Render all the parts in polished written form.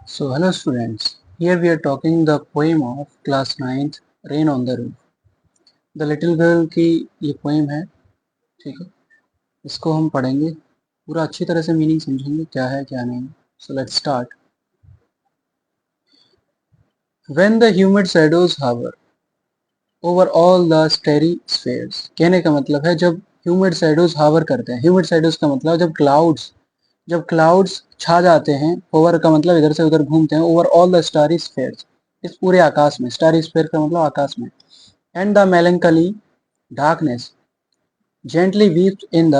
So hello students, here we are talking the poem of class 9th Rain on the Roof. The Little Girl की ये poem है, ठीक है। इसको हम पढ़ेंगे, पूरा अच्छी तरह से मीनिंग समझेंगे क्या है क्या नहीं। So let's start. When the humid shadows hover over all the starry spheres, कहने का मतलब है जब humid shadows hover करते हैं। humid shadows का मतलब जब क्लाउड्स छा जाते हैं, होवर का मतलब इधर से उधर घूमते हैं, over all the starry spheres, इस पूरे आकाश में, स्टारी स्फेयर का मतलब आकाश में, and the melancholy darkness gently weeps in the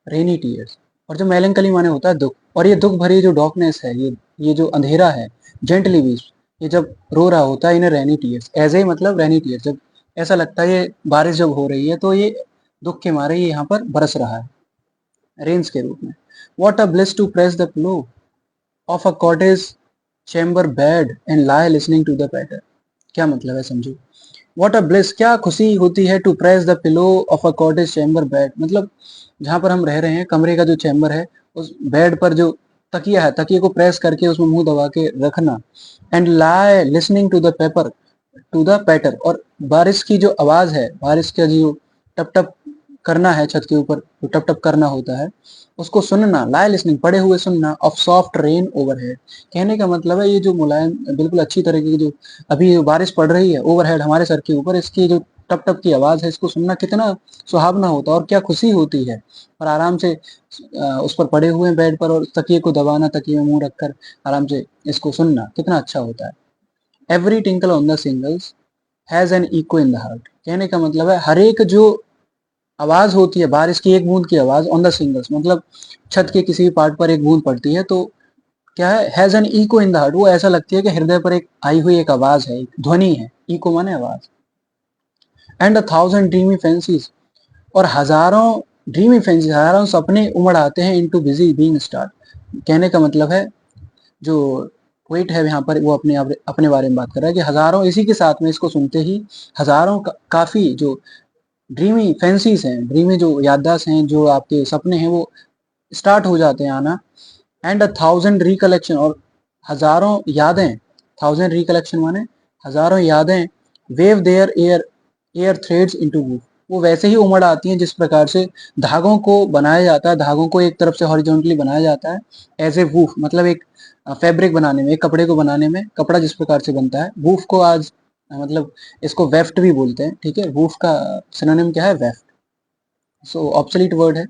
rainy tears, और जो मेलंकली माने होता है दुख, और ये दुख भरी जो डार्कनेस है, ये जो अंधेरा है, जेंटली वीप्स, ये जब रो रहा होता है इन रेनी टीयर्स, ऐसे ही मतलब रेनी टीयर्स, जब ऐसा लगता है ये बारिश जब हो रही है तो ये दुख के मारे ये यहाँ पर बरस रहा है रेन्स के रूप में। What a bliss to press the pillow of a cottage chamber bed and lie listening to the patter. क्या मतलब है समझो। What a bliss, क्या खुशी होती है to press the pillow of a cottage chamber bed, मतलब जहाँ पर हम रह रहे हैं, कमरे का जो चैम्बर है, उस बेड पर जो तकिया है, तकिए को प्रेस करके उसमें मुंह दबा के रखना, and lie listening to the paper to the patter, और बारिश की जो आवाज है, बारिश का जो टप टप करना है छत के ऊपर, जो टप टप करना होता है, उसको सुनना, लाई लिसनिंग, पड़े हुए सुनना, ऑफ सॉफ्ट रेन ओवरहेड, कहने का मतलब है ये जो मुलायम बिल्कुल अच्छी तरीके की जो अभी बारिश पड़ रही है ओवरहेड हमारे सर के ऊपर, इसकी जो टप टप की आवाज है, इसको सुनना कितना सुहावना होता है और क्या खुशी होती है। और आराम से उस पर पड़े हुए बेड पर और तकिए को दबाना, तकिए में मुंह रखकर आराम से इसको सुनना कितना अच्छा होता है। Every tinkle on the singles has an echo in the heart, कहने का मतलब है हर एक जो आवाज होती है, बारिश की एक बूंद की आवाज, ऑन द सिंगल्स मतलब छत के किसी भी पार्ट पर एक बूंद पड़ती है तो क्या है, has an echo in the heart, वो ऐसा लगती है कि हृदय पर एक आई हुई एक आवाज है, एक ध्वनि है, इको माने आवाज। And a thousand dreamy fancies, और हजारों ड्रीमी फैंसी, हजारों सपने उमड़ आते हैं इनटू बिजी बीइंग स्टार, कहने का मतलब है जो पोइट है यहाँ पर वो अपने बारे में बात कर रहा है कि हजारों, इसी के साथ में इसको सुनते ही हजारों काफी जो ड्रीमी फैंसीज हैं, ड्रीमी जो याददाश्त हैं, जो आपके सपने हैं, वो स्टार्ट हो जाते हैं आना। एंड अ थाउजेंड रिकलेक्शन, और हजारों यादें, थाउजेंड रिकलेक्शन माने हजारों यादें, weave their airy threads into woof, वो वैसे ही उमड़ आती हैं जिस प्रकार से धागों को बनाया जाता है, धागों को एक तरफ से हॉरिजॉन्टली बनाया जाता है, एज ए वूफ मतलब एक फैब्रिक बनाने में, एक कपड़े को बनाने में, कपड़ा जिस प्रकार से बनता है, वूफ को आज मतलब इसको वेफ्ट भी बोलते हैं, ठीक है। वूफ का सिनोनिम क्या है, वेफ्ट, सो ऑब्सोलीट वर्ड है।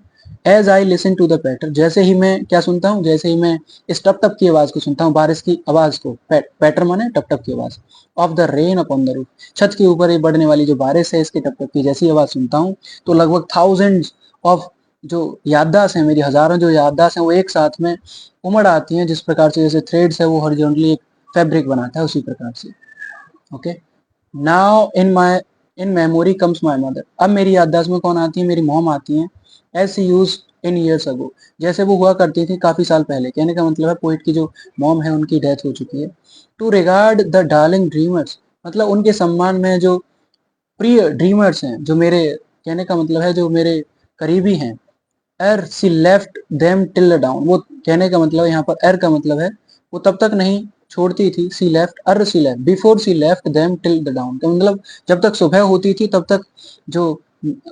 As I listen to the patter, जैसे ही मैं क्या सुनता हूँ, जैसे ही मैं इस टप टप की आवाज को सुनता हूँ, बारिश की आवाज को, पैटर माने टप टप की आवाज, of the rain upon the roof, छत के ऊपर ये बढ़ने वाली जो बारिश है इसकी टप टप की जैसी आवाज सुनता हूँ, तो लगभग थाउजेंड्स ऑफ जो याददाश्त है मेरी, हजारों जो याददाश्त है वो एक साथ में उमड़ आती हैं, जिस प्रकार से जैसे थ्रेड्स है वो हॉरिजॉन्टली एक फैब्रिक बनाता है, उसी प्रकार से। Okay, now in memory comes my mother, अब मेरी याददाश्त में कौन आती है, मेरी मॉम आती हैं। As she used in years ago, जैसे वो हुआ करती थी काफी साल पहले, कहने का मतलब है पोइट की जो मॉम है उनकी डेथ हो चुकी है। To regard the darling dreamers, मतलब उनके सम्मान में जो प्रिय ड्रीमर्स हैं, जो मेरे, कहने का मतलब है जो मेरे करीबी हैं। एर सी लेफ्ट देम टिल डाउन, वो कहने का मतलब यहाँ पर एर का मतलब है वो तब तक नहीं छोड़ती थी, she left, ere she left, before she left them till the dawn, मतलब जब तक सुबह होती थी तब तक जो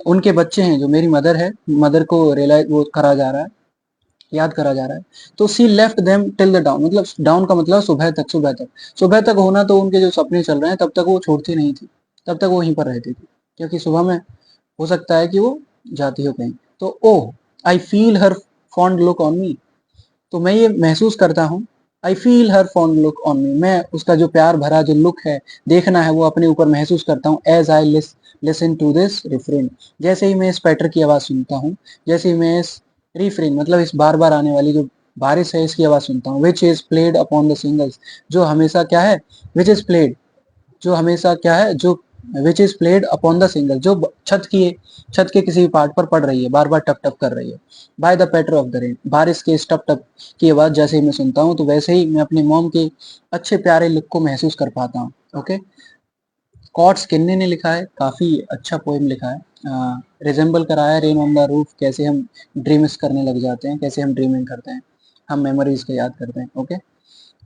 उनके बच्चे हैं, जो मेरी मदर है, मदर को रियलाइज वो करा जा रहा है, याद करा जा रहा है। तो she left them till the dawn, मतलब डाउन का मतलब सुबह तक, सुबह तक होना, तो उनके जो सपने चल रहे हैं तब तक वो छोड़ती नहीं थी, तब तक वो वहीं पर रहती थी, क्योंकि सुबह में हो सकता है कि वो जाती हो कहीं। तो oh, I feel her fond look on me, तो मैं ये महसूस करता हूँ, I feel her fond look on me, मैं उसका जो प्यार भरा जो लुक है, देखना है, वो अपने ऊपर महसूस करता हूँ। As I listen to this refrain, जैसे ही मैं इस पैटर की आवाज सुनता हूँ, जैसे ही मैं इस रिफ्रेन मतलब इस बार बार आने वाली जो बारिश है इसकी आवाज सुनता हूँ। Which is played upon the singles, जो हमेशा क्या है, विच इज प्लेड, जो हमेशा क्या है, जो which is played upon the single, जो छत के किसी भी पार्ट पर पड़ रही है, बार बार टप टप कर रही है। By the patter of the rain, बारिश के इस टप टप की आवाज जैसे ही मैं सुनता हूँ तो वैसे ही मैं अपनी मॉम के अच्छे प्यारे लुक को महसूस कर पाता हूँ। ओके, कॉट्स किन्ने ने लिखा है, काफी अच्छा पोएम लिखा है, रिजेंबल कराया रेन ऑन द रूफ, कैसे हम ड्रीम्स करने लग जाते हैं, कैसे हम ड्रीमिंग करते हैं, हम मेमोरीज को याद करते हैं। ओके,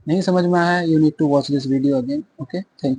नहीं समझ में आया, you need to watch this video again. Okay, thank